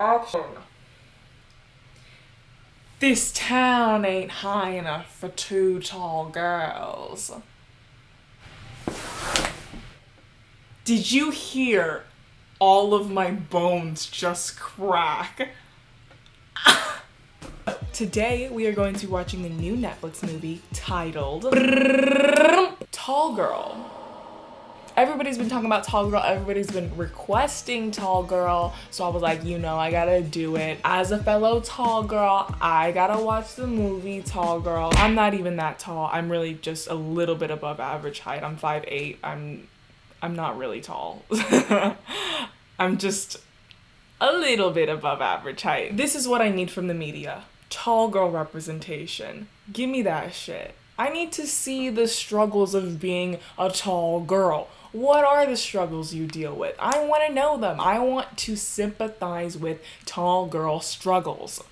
Action. This town ain't high enough for two tall girls. Did you hear all of my bones just crack? Today we are going to be watching the new Netflix movie titled Tall Girl. Everybody's been talking about Tall Girl, everybody's been requesting Tall Girl, so I was like, you know, I gotta do it. As a fellow tall girl, I gotta watch the movie Tall Girl. I'm not even that tall, I'm really just a little bit above average height. I'm 5'8", I'm not really tall. I'm just a little bit above average height. This is what I need from the media. Tall girl representation. Give me that shit. I need to see the struggles of being a tall girl. What are the struggles you deal with? I want to know them. I want to sympathize with tall girl struggles,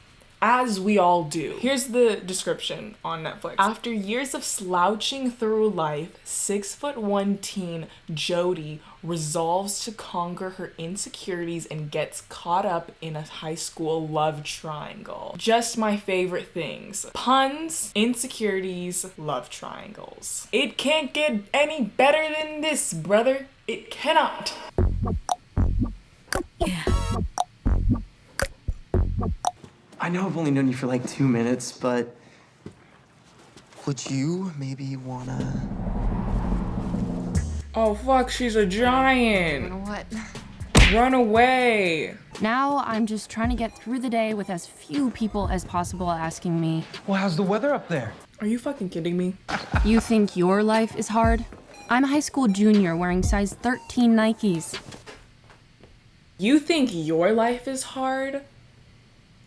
as we all do. Here's the description on Netflix. After years of slouching through life, 6'1" teen Jody resolves to conquer her insecurities and gets caught up in a high school love triangle. Just my favorite things. Puns, insecurities, love triangles. It can't get any better than this, brother. It cannot. Yeah. I know I've only known you for like 2 minutes, but would you maybe wanna... Oh fuck, she's a giant. What? Run away. Now I'm just trying to get through the day with as few people as possible asking me, Well, how's the weather up there? Are you fucking kidding me? you think your life is hard? I'm a high school junior wearing size 13 Nikes. You think your life is hard?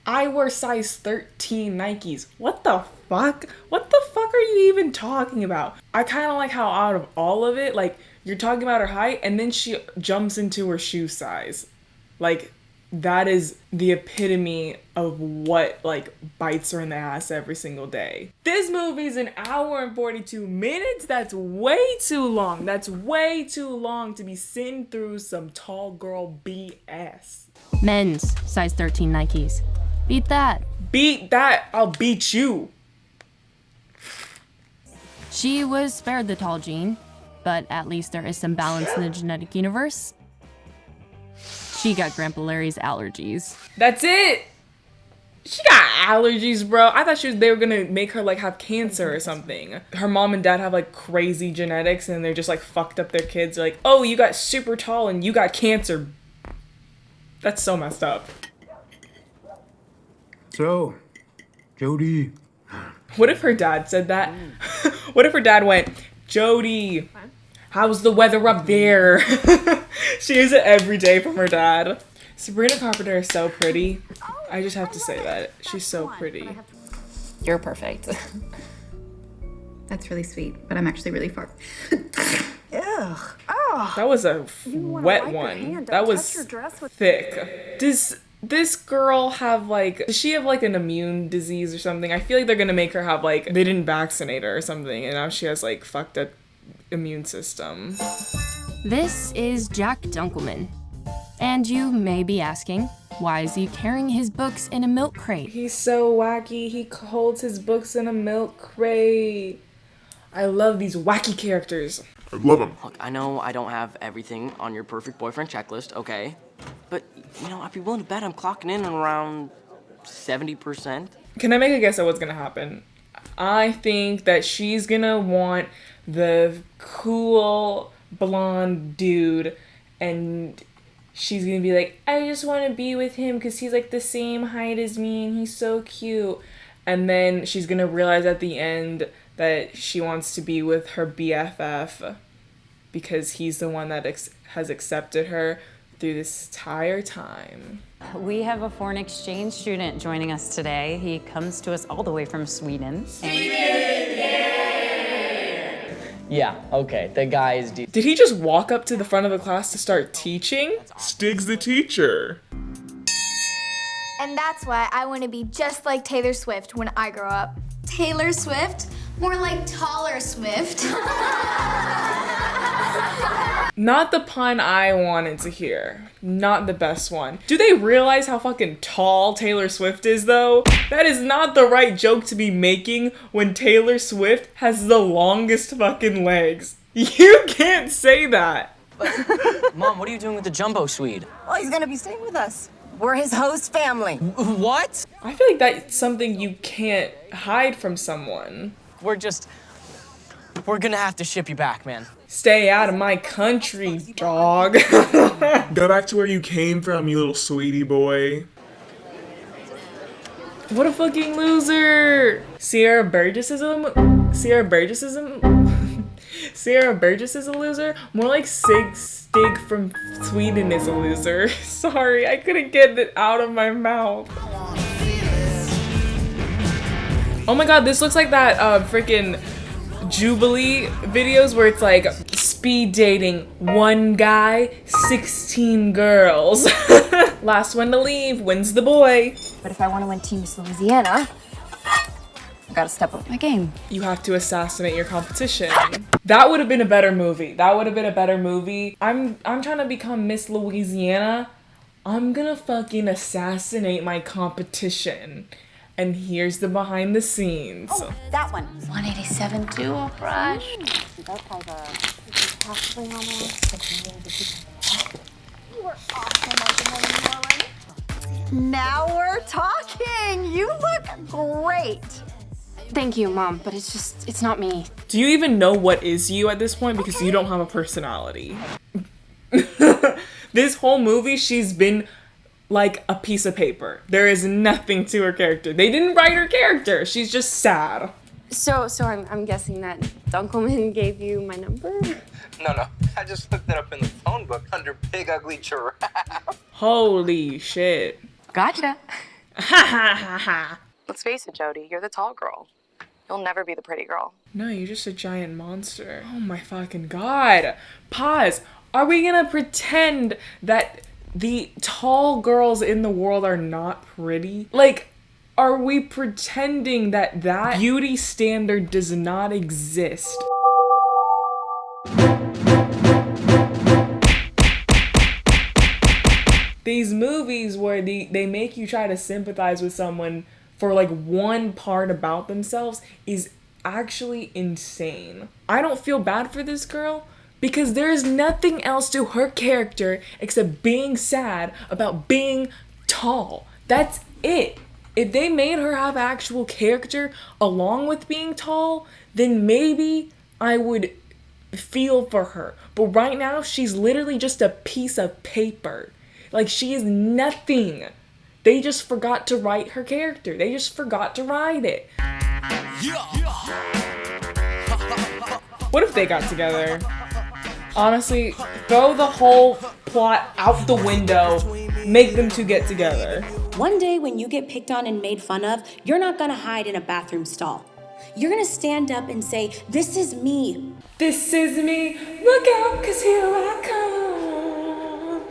I wear size 13 Nikes. What the fuck? What the fuck are you even talking about? I kind of like how out of all of it, like, you're talking about her height and then she jumps into her shoe size. Like, that is the epitome of what, like, bites her in the ass every single day. This movie's an hour and 42 minutes. That's way too long. That's way too long to be sitting through some tall girl BS. Men's size 13 Nikes. Beat that. Beat that, I'll beat you. She was spared the tall gene, but at least there is some balance in the genetic universe. She got Grandpa Larry's allergies. That's it. She got allergies, bro. I thought they were gonna make her like have cancer or something. Her mom and dad have like crazy genetics and they're just like fucked up their kids. They're like, oh, you got super tall and you got cancer. That's so messed up. So, Jody. What if her dad said that? What if her dad went, Jody, how's the weather up there? She hears it every day from her dad. Sabrina Carpenter is so pretty. I just have to say that. She's so pretty. You're perfect. That's really sweet, but I'm actually really far. Ugh. Oh. That was a wet one. That was thick. Does this girl have like, does she have like an immune disease or something? I feel like they're gonna make her have like, they didn't vaccinate her or something and now she has like fucked up immune system. This is Jack Dunkelman. And you may be asking, why is he carrying his books in a milk crate? He's so wacky. He holds his books in a milk crate. I love these wacky characters. I love him. Look, I know I don't have everything on your perfect boyfriend checklist, okay? But, you know, I'd be willing to bet I'm clocking in around 70%. Can I make a guess at what's gonna happen? I think that she's gonna want the cool blonde dude and she's gonna be like, I just want to be with him because he's like the same height as me and he's so cute. And then she's gonna realize at the end that she wants to be with her BFF because he's the one that has accepted her through this entire time. We have a foreign exchange student joining us today. He comes to us all the way from Sweden. Yeah, okay, the guy is Did he just walk up to the front of the class to start teaching? Stig's the teacher. And that's why I want to be just like Taylor Swift when I grow up. Taylor Swift? More like taller Swift. Not the pun I wanted to hear. Not the best one. Do they realize how fucking tall Taylor Swift is though? That is not the right joke to be making when Taylor Swift has the longest fucking legs. You can't say that. Mom, what are you doing with the jumbo Swede? Oh, he's gonna be staying with us. We're his host family. What? I feel like that's something you can't hide from someone. We're gonna have to ship you back, man. Stay out of my country, dog. Go back to where you came from, you little sweetie boy. What a fucking loser. Sierra Burgess is a loser. More like Stig from Sweden is a loser. Sorry, I couldn't get it out of my mouth. Oh my god, this looks like that freaking Jubilee videos where it's like speed dating, 1 guy, 16 girls. Last one to leave wins the boy. But if I want to win Team Miss Louisiana, I gotta step up my game. You have to assassinate your competition. That would have been a better movie. I'm trying to become Miss Louisiana. I'm gonna fucking assassinate my competition. And here's the behind the scenes. Oh, that one. 187 dual brush. You were awesome. Now we're talking. You look great. Thank you, Mom, but it's not me. Do you even know what is you at this point? Because you don't have a personality. This whole movie, she's been like a piece of paper. There is nothing to her character. They didn't write her character. She's just sad. So I'm guessing that Dunkelman gave you my number? No. I just looked it up in the phone book under Big Ugly Giraffe. Holy shit. Gotcha. Ha ha ha ha. Let's face it, Jody, you're the tall girl. You'll never be the pretty girl. No, you're just a giant monster. Oh my fucking god. Pause. Are we gonna pretend that the tall girls in the world are not pretty? Like, are we pretending that that beauty standard does not exist? These movies where they make you try to sympathize with someone for like one part about themselves is actually insane. I don't feel bad for this girl because there is nothing else to her character except being sad about being tall. That's it. If they made her have actual character along with being tall, then maybe I would feel for her. But right now, she's literally just a piece of paper. Like, she is nothing. They just forgot to write her character. They just forgot to write it. What if they got together? Honestly, throw the whole plot out the window. Make them two get together. One day when you get picked on and made fun of, you're not gonna hide in a bathroom stall. You're gonna stand up and say, "This is me. This is me. Look out, 'cause here I come.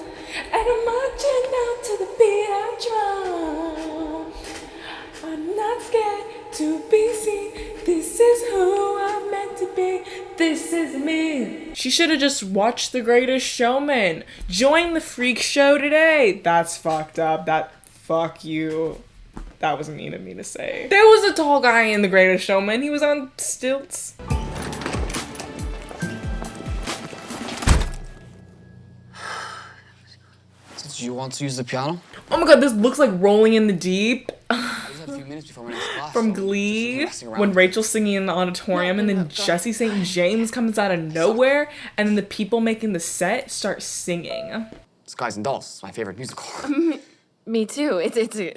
And I'm marching out to the beat I drum. I'm not scared to be seen. This is who I'm meant to be. This is me." She should have just watched The Greatest Showman. Join the freak show today. That's fucked up. Fuck you. That was mean of me to say. There was a tall guy in The Greatest Showman. He was on stilts. Do you want to use the piano? Oh my god, this looks like Rolling in the Deep. I just have a few minutes before my next class. From Glee, when Rachel's singing in the auditorium and then Jesse St. James comes out of nowhere and then the people making the set start singing. It's Guys and Dolls. It's my favorite musical. Me too. It's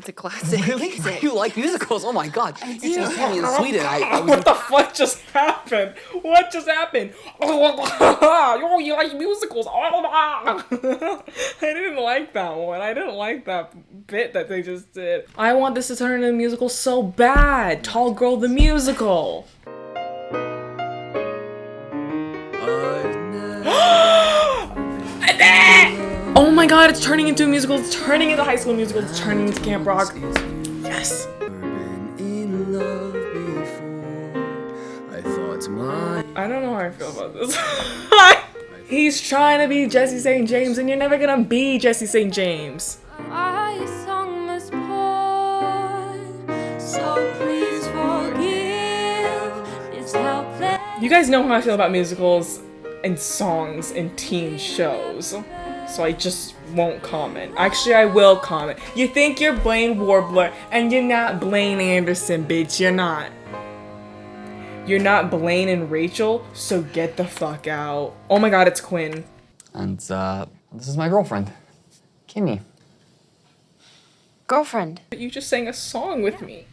a classic. Really? You like musicals? Oh my god. You just told me in Sweden. What the fuck just happened? What just happened? Oh, you like musicals? I didn't like that one. I didn't like that bit that they just did. I want this to turn into a musical so bad. Tall Girl the Musical. Oh my god, it's turning into a musical, it's turning into High School Musical, it's turning into Camp Rock. Yes. I don't know how I feel about this. He's trying to be Jesse St. James, and you're never gonna be Jesse St. James. You guys know how I feel about musicals and songs and teen shows, so I just won't comment. Actually, I will comment. You think you're Blaine Warbler, and you're not Blaine Anderson, bitch. You're not. You're not Blaine and Rachel, so get the fuck out. Oh my god, it's Quinn. And, this is my girlfriend, Kimmy. Girlfriend. You just sang a song with me.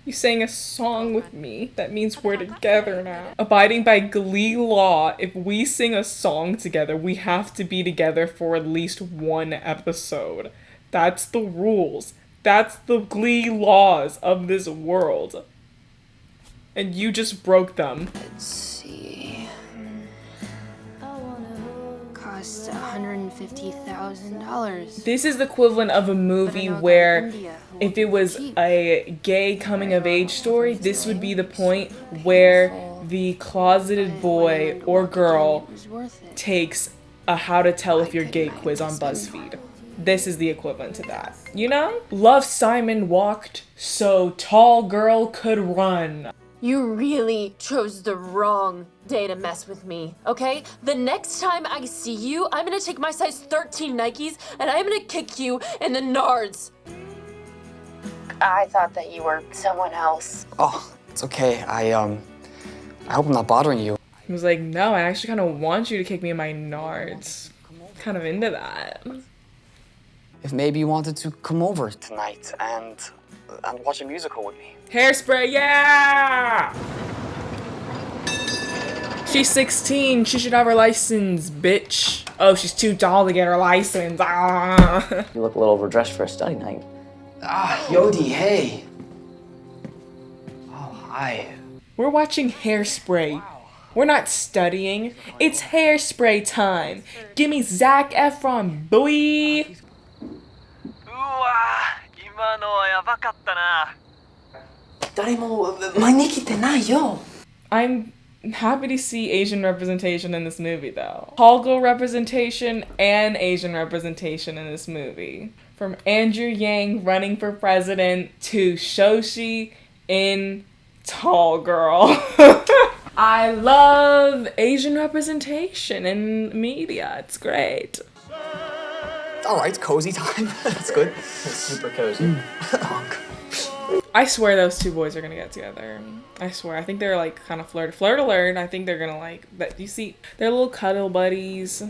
You sang a song with me. That means we're together now. Abiding by Glee law, if we sing a song together, we have to be together for at least one episode. That's the rules. That's the Glee laws of this world. And you just broke them. Let's see. Cost $150,000. This is the equivalent of a movie where if it was a gay coming of age story, this would be the point where the closeted boy or girl takes a how to tell if you're gay quiz on BuzzFeed. This is the equivalent to that. You know? Love Simon walked so tall girl could run. You really chose the wrong day to mess with me, okay? The next time I see you, I'm gonna take my size 13 Nikes and I'm gonna kick you in the nards. I thought that you were someone else. Oh, it's okay. I hope I'm not bothering you. He was like, no, I actually kind of want you to kick me in my nards. Kind of into that. If maybe you wanted to come over tonight and watch a musical with me. Hairspray, yeah! She's 16. She should have her license, bitch. Oh, she's too tall to get her license. Ah. You look a little overdressed for a study night. Ah, Yodi, hey. Oh, hi. We're watching Hairspray. We're not studying. It's Hairspray time. Give me Zac Efron, boy. I'm happy to see Asian representation in this movie, though. Tall girl representation and Asian representation in this movie. From Andrew Yang running for president to Shoshi in Tall Girl. I love Asian representation in media. It's great. All right, cozy time. That's good. It's super cozy. I swear those two boys are gonna get together. I swear. I think they're like kind of flirt alert. I think they're gonna like that. You see, they're little cuddle buddies.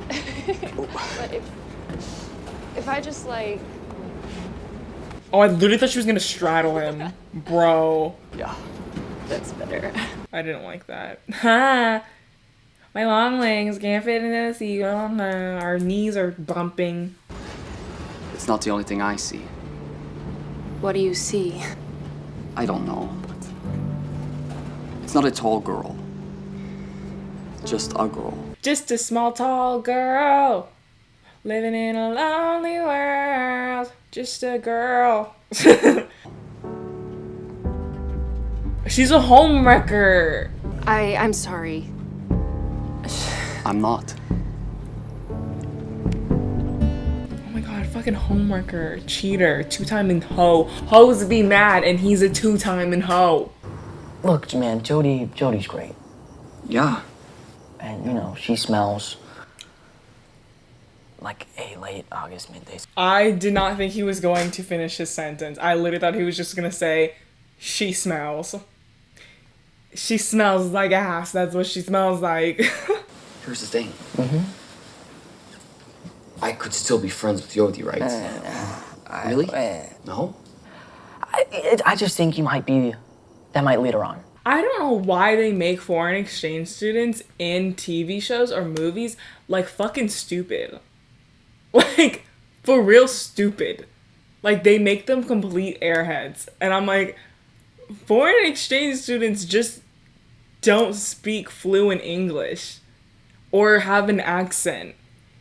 But if I just like... Oh, I literally thought she was gonna straddle him. Bro. Yeah, that's better. I didn't like that. Ha! My long legs can't fit into the seat. Our knees are bumping. It's not the only thing I see. What do you see? I don't know, but it's not a tall girl. Just a girl. Just a small tall girl. Living in a lonely world. Just a girl. She's a homewrecker. I'm sorry. I'm not. Oh my god, fucking homewrecker, cheater, two-timing hoe. Hoes be mad and he's a two-timing hoe. Look, man, Jodi's great. Yeah. And, you know, she smells like a late August midday. I did not think he was going to finish his sentence. I literally thought he was just gonna say, she smells. She smells like ass, that's what she smells like. Here's the thing. I could still be friends with Yodi, right? Really? No? I just think that might lead her on. I don't know why they make foreign exchange students in TV shows or movies like fucking stupid. Like, for real stupid. Like, they make them complete airheads. And I'm like, foreign exchange students just don't speak fluent English or have an accent.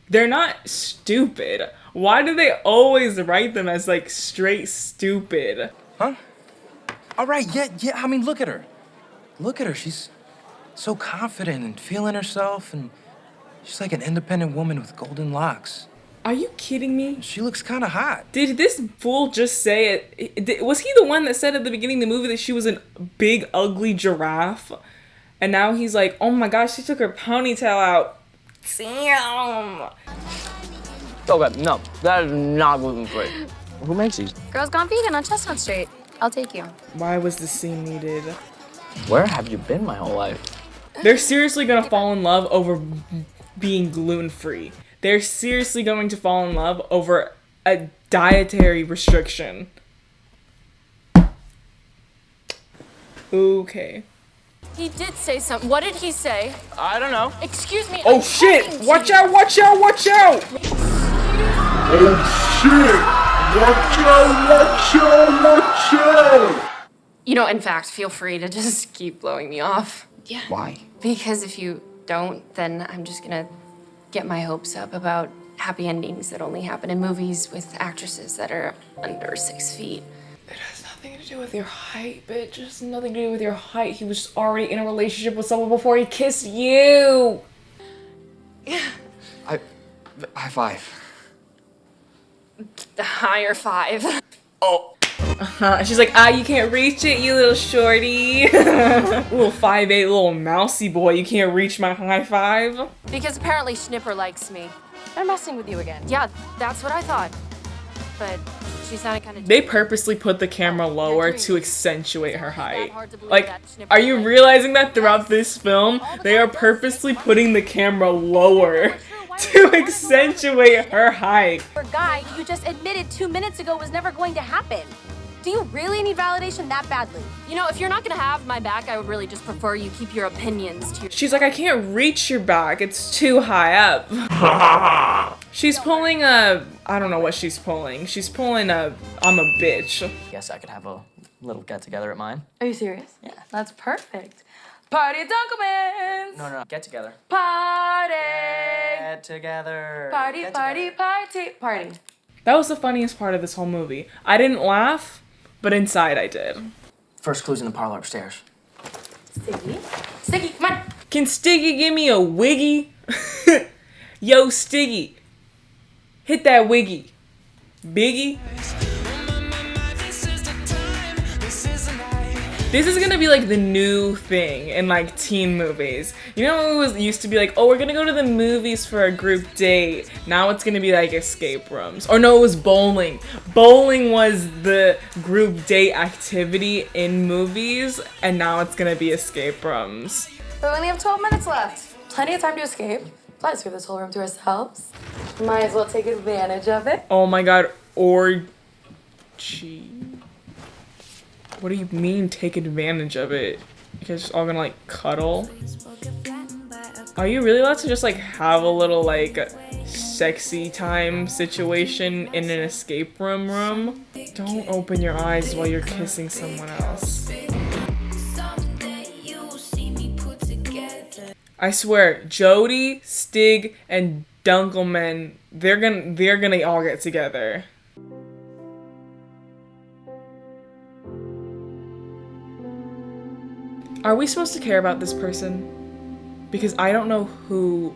They're not stupid. Why do they always write them as like straight stupid? Huh? All right, yeah, I mean, look at her. Look at her, she's so confident and feeling herself and She's like an independent woman with golden locks. Are you kidding me? She looks kind of hot. Did this fool just say it? Was he the one that said at the beginning of the movie that she was a big, ugly giraffe? And now he's like, oh my gosh, she took her ponytail out. Damn. Okay, no, that is not gluten-free. Who makes these? Girls Gone Vegan on Chestnut Street. I'll take you. Why was this scene needed? Where have you been my whole life? They're seriously gonna fall in love over being gluten-free. They're seriously going to fall in love over a dietary restriction. Okay. He did say something. What did he say? I don't know. Excuse me. Oh I'm shit! talking to Watch you. out! Watch out! Watch out! Oh shit! Watch out! Watch out! Watch out! You know, in fact, feel free to just keep blowing me off. Yeah. Why? Because if you don't, then I'm just gonna get my hopes up about happy endings that only happen in movies with actresses that are under 6 feet. It has nothing to do with your height, bitch. It has nothing to do with your height. He was already in a relationship with someone before he kissed you. High five. The higher 5. Oh. She's like, you can't reach it, you little shorty. Little 5'8", little mousy boy, you can't reach my high five. Because apparently Schnipper likes me. They're messing with you again. Yeah, that's what I thought. But she sounded kind of... They purposely put the camera lower to accentuate her height. Like, are you realizing that throughout this film, they are purposely putting the camera lower to accentuate her height? For a guy you just admitted 2 minutes ago was never going to happen. Do you really need validation that badly? You know, if you're not gonna have my back, I would really just prefer you keep your opinions to yourself. She's like, I can't reach your back. It's too high up. She's pulling a... I don't know what she's pulling. She's pulling a... I'm a bitch. Guess I could have a little get-together at mine. Are you serious? Yeah. That's perfect. Party at Dunkelman's! No, get-together. Party! Get-together. Party, party, party, party. That was the funniest part of this whole movie. I didn't laugh, but inside I did. First clue's in the parlor upstairs. Sticky? Sticky, come on! Can Stiggy give me a wiggy? Yo, Stiggy. Hit that wiggy. Biggie? This is gonna be like the new thing in like teen movies. You know, it was used to be like, oh, we're gonna go to the movies for a group date. Now it's gonna be like escape rooms. Or no, it was bowling. Bowling was the group date activity in movies, and now it's gonna be escape rooms. We only have 12 minutes left. Plenty of time to escape. Let's give this whole room to ourselves. Might as well take advantage of it. Oh my god, orgy. What do you mean take advantage of it? You guys just all gonna like cuddle? Are you really allowed to just like have a little like sexy time situation in an escape room? Don't open your eyes while you're kissing someone else. I swear, Jody, Stig, and Dunkelman, they're gonna all get together. Are we supposed to care about this person? Because I don't know who,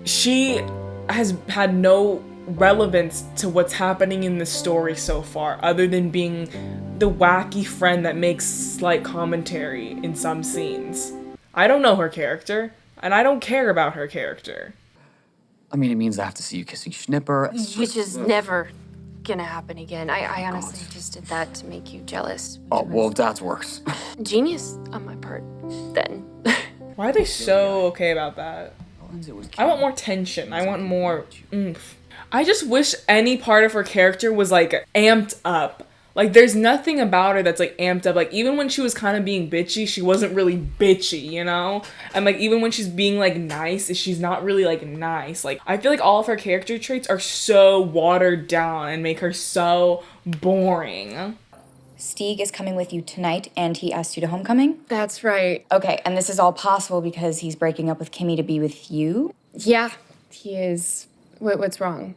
she has had no relevance to what's happening in the story so far, other than being the wacky friend that makes slight commentary in some scenes. I don't know her character, and I don't care about her character. I mean, it means I have to see you kissing Schnipper. Which is never gonna happen again. I honestly just did that to make you jealous. Oh, well, that's worse. Genius on my part, then. Why are they so okay about that? I want more tension. I want more oomph. I just wish any part of her character was like amped up. Like, there's nothing about her that's like amped up. Like, even when she was kind of being bitchy, she wasn't really bitchy, you know? And like, even when she's being like nice, she's not really like nice. Like, I feel like all of her character traits are so watered down and make her so boring. Stig is coming with you tonight, and he asked you to homecoming? That's right. Okay, and this is all possible because he's breaking up with Kimmy to be with you? Yeah, he is. What's wrong?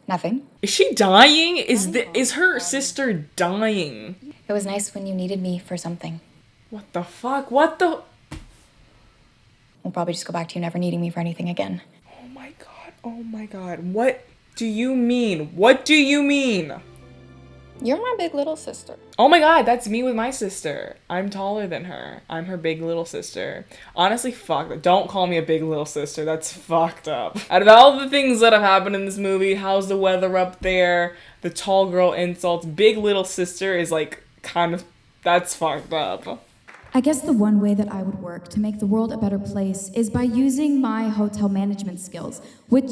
Nothing. Is she dying? Is her sister dying? It was nice when you needed me for something. What the fuck? What the... we'll probably just go back to you never needing me for anything again. Oh my god, oh my god. What do you mean? What do you mean? You're my big little sister. Oh my god, that's me with my sister. I'm taller than her. I'm her big little sister. Honestly, fuck that. Don't call me a big little sister. That's fucked up. Out of all the things that have happened in this movie, how's the weather up there? The tall girl insults. Big little sister is like kind of, that's fucked up. I guess the one way that I would work to make the world a better place is by using my hotel management skills, which...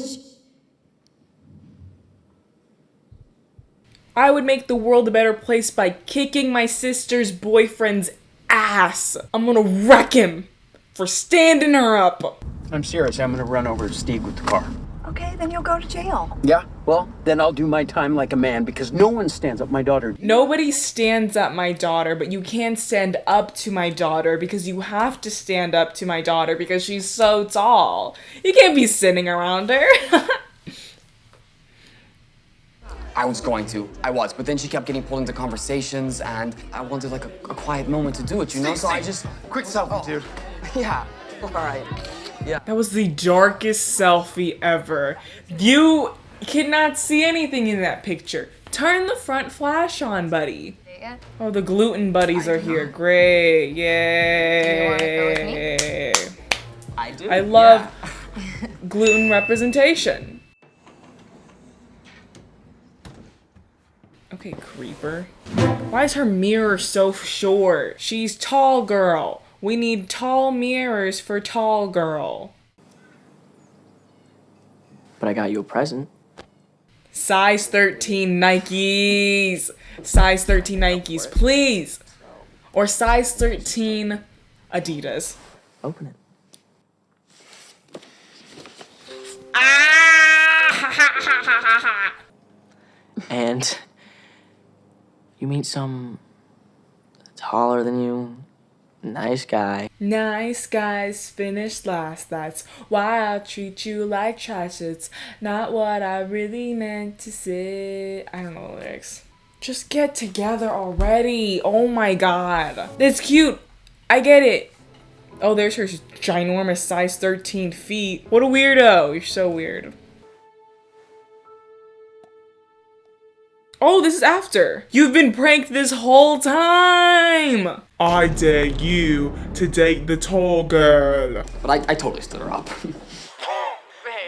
I would make the world a better place by kicking my sister's boyfriend's ass. I'm gonna wreck him for standing her up. I'm serious. I'm gonna run over Steve with the car. Okay, then you'll go to jail. Yeah? Well, then I'll do my time like a man because no one stands up my daughter. Nobody stands up my daughter, but you can stand up to my daughter because you have to stand up to my daughter because she's so tall. You can't be sitting around her. I was going to. I was. But then she kept getting pulled into conversations, and I wanted, like, a quiet moment to do it, you know? So I just... Quick selfie, dude. Yeah. All right. Yeah. That was the darkest selfie ever. You cannot see anything in that picture. Turn the front flash on, buddy. Oh, the gluten buddies are here. Great. Yay. I do. I love gluten representation. Okay, creeper. Why is her mirror so short? She's tall girl. We need tall mirrors for tall girl. But I got you a present. Size 13 Nikes. Size 13 Nikes, please. Or size 13 Adidas. Open it. Ah! And you meet some taller than you, nice guy. Nice guys finish last. That's why I treat you like trash. It's not what I really meant to say. I don't know the lyrics. Just get together already. Oh my god. It's cute. I get it. Oh, there's her ginormous size 13 feet. What a weirdo. You're so weird. Oh, this is after. You've been pranked this whole time. I dare you to date the tall girl. But I totally stood her up.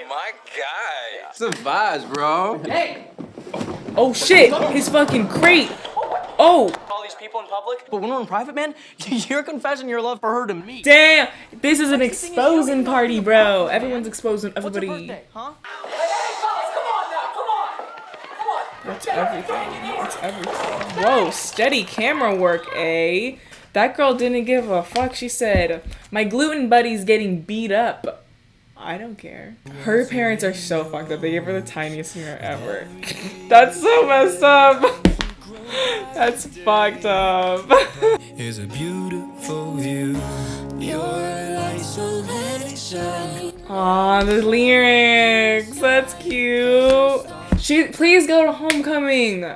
My guy. It's the vibes, bro. Hey! Oh shit, his fucking crate. Oh. All these people in public, but when we're in private, man, you're confessing your love for her to me. Damn, this is an exposing party, bro. Everyone's exposing everybody. What's her birthday, huh? That's everything. That's everything. Whoa, steady camera work, eh? That girl didn't give a fuck. She said, my gluten buddy's getting beat up. I don't care. Her parents are so fucked up. They gave her the tiniest mirror ever. That's so messed up. That's fucked up. It's a beautiful view. Your isolation. Aw, the lyrics. That's cute. Please go to homecoming.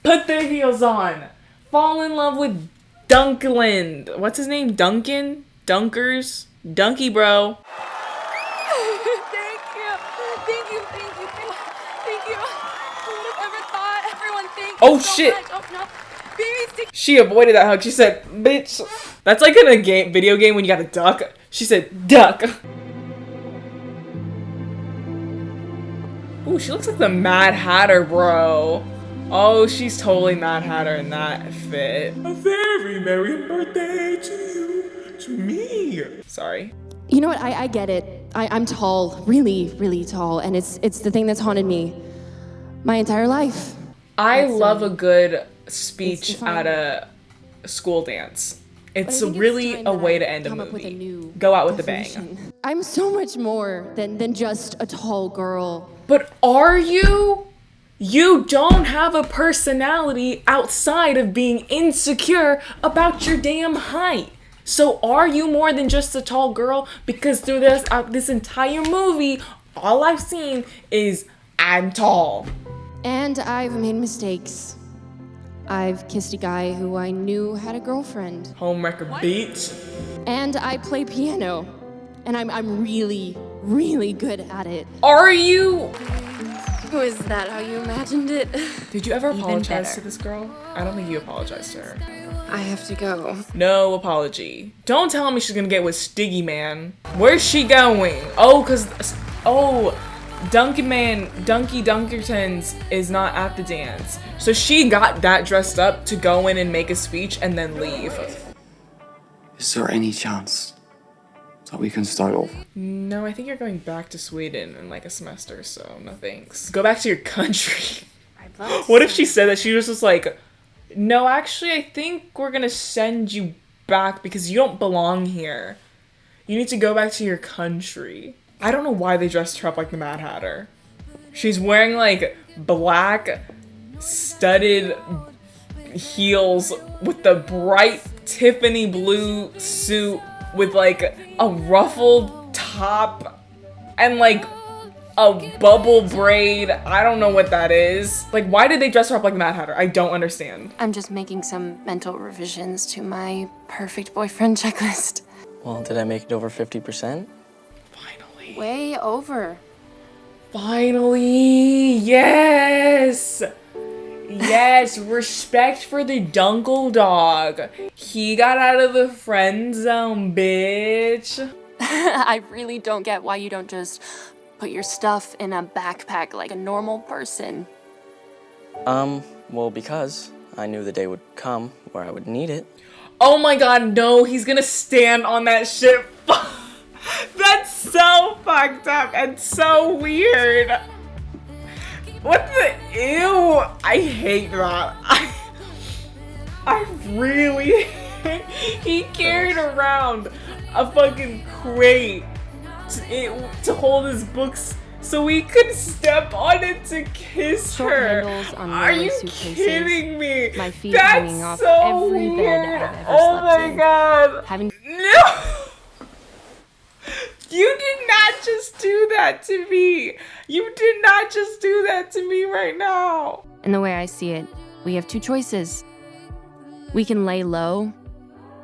Put their heels on. Fall in love with Dunkland. What's his name? Duncan? Dunkers? Dunky bro. Thank you. Thank you. Thank you. Thank you. Who would have ever thought? Everyone, thank you Oh so shit. much. Oh no. Baby, stick. She avoided that hug. She said, bitch. That's like in a video game when you gotta duck. She said, duck. Ooh, she looks like the Mad Hatter, bro. Oh, she's totally Mad Hatter in that fit. A very merry birthday to you, to me. Sorry. You know what? I get it. I'm tall, really, really tall, and it's the thing that's haunted me my entire life. I love a good speech at a school dance. It's really a way to end a movie. Go out with a bang. I'm so much more than just a tall girl. But are you? You don't have a personality outside of being insecure about your damn height. So are you more than just a tall girl? Because through this entire movie, all I've seen is I'm tall. And I've made mistakes. I've kissed a guy who I knew had a girlfriend. Homewrecker beach. And I play piano. and I'm really, really good at it. Are you? Was that how you imagined it? Did you ever Even apologize better. to this girl? I don't think you apologized to her. I have to go. No apology. Don't tell me she's gonna get with Stiggy Man. Where's she going? Oh, Dunky Dunkertons is not at the dance. So she got that dressed up to go in and make a speech and then leave. Is there any chance that we can start over? No, I think you're going back to Sweden in like a semester, so no thanks. Go back to your country. What if she said that? She was just like, no, actually, I think we're gonna send you back because you don't belong here. You need to go back to your country. I don't know why they dressed her up like the Mad Hatter. She's wearing like black studded heels with the bright Tiffany blue suit with like a ruffled top and like a bubble braid. I don't know what that is. Like, why did they dress her up like the Mad Hatter? I don't understand. I'm just making some mental revisions to my perfect boyfriend checklist. Well, did I make it over 50%? Way over. Finally, yes! Yes, respect for the Dunkle dog. He got out of the friend zone, bitch. I really don't get why you don't just put your stuff in a backpack like a normal person. Well, because I knew the day would come where I would need it. Oh my god, no, he's gonna stand on that shit. That's so fucked up and so weird. What the ew? I hate that. I really he carried around a fucking crate to hold his books so he could step on it to kiss Short her. handles on Are lower you suitcases, kidding me? my feet That's hanging off so every weird. bed I've ever Oh slept my in. god. Having No! You did not just do that to me. You did not just do that to me right now. And the way I see it, we have two choices. We can lay low,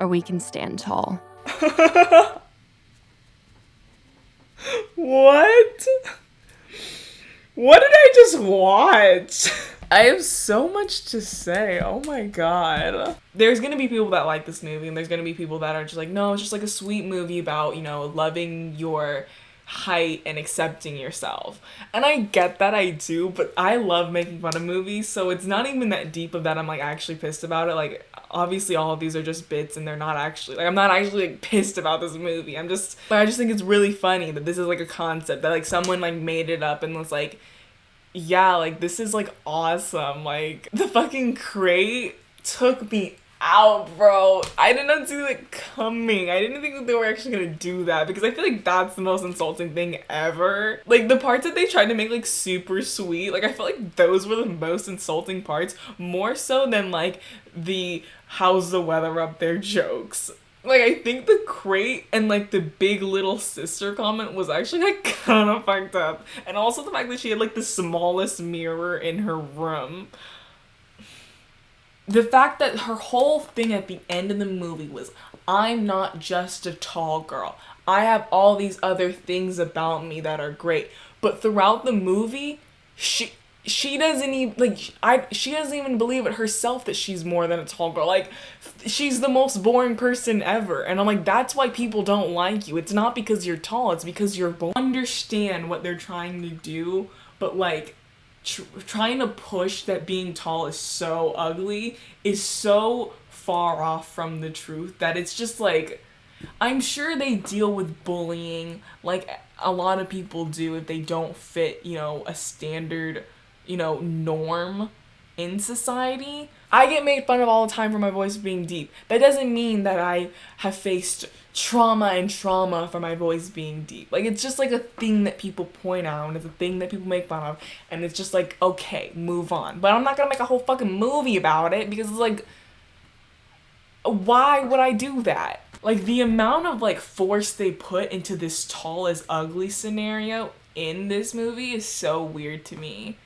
or we can stand tall. What? What did I just watch? I have so much to say. Oh my god. There's gonna be people that like this movie, and there's gonna be people that are just like, no, it's just like a sweet movie about, you know, loving your height and accepting yourself. And I get that, I do, but I love making fun of movies, so it's not even that deep of that I'm like actually pissed about it. Like, obviously all of these are just bits and they're not actually, like, I'm not actually like pissed about this movie. I just think it's really funny that this is like a concept that like someone like made it up and was like, yeah, like this is like awesome. Like the fucking crate took me out, bro. I did not see it coming. I didn't think that they were actually gonna do that because I feel like that's the most insulting thing ever. Like the parts that they tried to make like super sweet, like I felt like those were the most insulting parts, more so than like the how's the weather up there jokes. Like, I think the crate and, like, the big little sister comment was actually, like, kind of fucked up. And also the fact that she had, like, the smallest mirror in her room. The fact that her whole thing at the end of the movie was, I'm not just a tall girl. I have all these other things about me that are great. But throughout the movie, she doesn't even, like, she doesn't even believe it herself that she's more than a tall girl. Like, she's the most boring person ever. And I'm like, that's why people don't like you. It's not because you're tall. It's because you're boring. I understand what they're trying to do, but, like, trying to push that being tall is so ugly is so far off from the truth that it's just, like, I'm sure they deal with bullying like a lot of people do if they don't fit, you know, a standard, you know, norm in society. I get made fun of all the time for my voice being deep. That doesn't mean that I have faced trauma for my voice being deep. Like, it's just like a thing that people point out, and it's a thing that people make fun of, and it's just like, okay, move on. But I'm not gonna make a whole fucking movie about it because it's like, why would I do that? Like, the amount of like force they put into this tall is ugly scenario in this movie is so weird to me.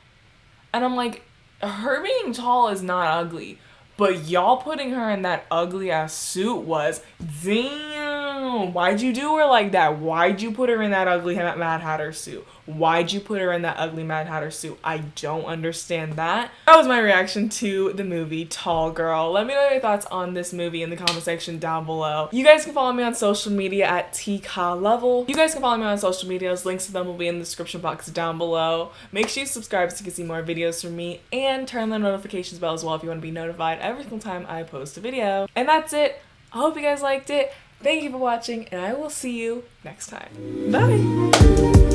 And I'm like, her being tall is not ugly, but y'all putting her in that ugly ass suit was, damn. Why'd you do her like that? Why'd you put her in that ugly Mad Hatter suit? Why'd you put her in that ugly Mad Hatter suit? I don't understand that. That was my reaction to the movie Tall Girl. Let me know your thoughts on this movie in the comment section down below. You guys can follow me on social media at TKLevel. You guys can follow me on social medias. Links to them will be in the description box down below. Make sure you subscribe so you can see more videos from me, and turn the notifications bell as well if you want to be notified every single time I post a video. And that's it. I hope you guys liked it. Thank you for watching, and I will see you next time. Bye!